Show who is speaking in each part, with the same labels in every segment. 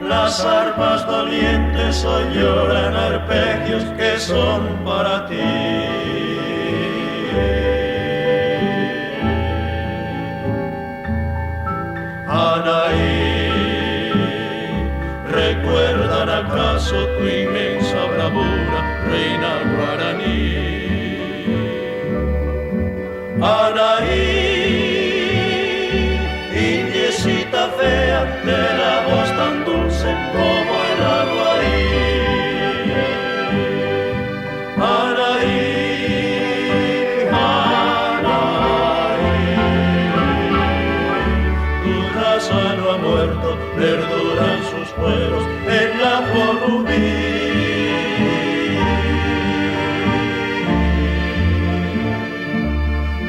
Speaker 1: Las arpas dolientes hoy lloran arpegios que son para ti. Anaí, ¿recuerdan acaso tu inmensa bravura, reina guaraní? Anaí, indiecita fea de la voz tan dulce como el agua ahí. Anaí, Anaí, tu raza no ha muerto, perduran sus fueros en la flor rubí.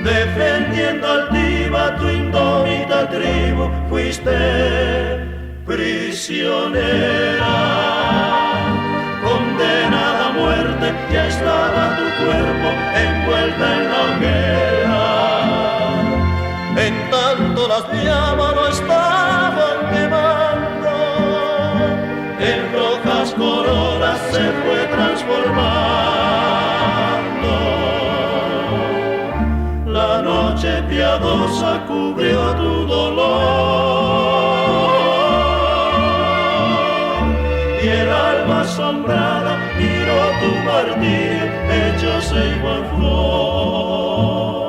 Speaker 1: Defendiendo altiva tu indómita tribu, fuiste prisionera, condenada a muerte, ya estaba tu cuerpo envuelta en la hoguera. En tanto las llamas lo estaban quemando, en rojas corolas se fue transformando. La noche piadosa cubrió tu dolor y el alma asombrada miró tu martirio hechos igual flor.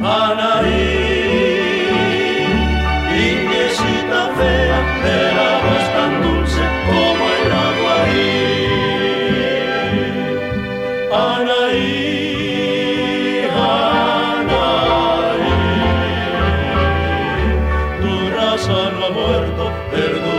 Speaker 1: Anaí, indiecita fea de la voz tan dulce como el agua ahí. Anaí, Anaí, tu raza no ha muerto, perdón.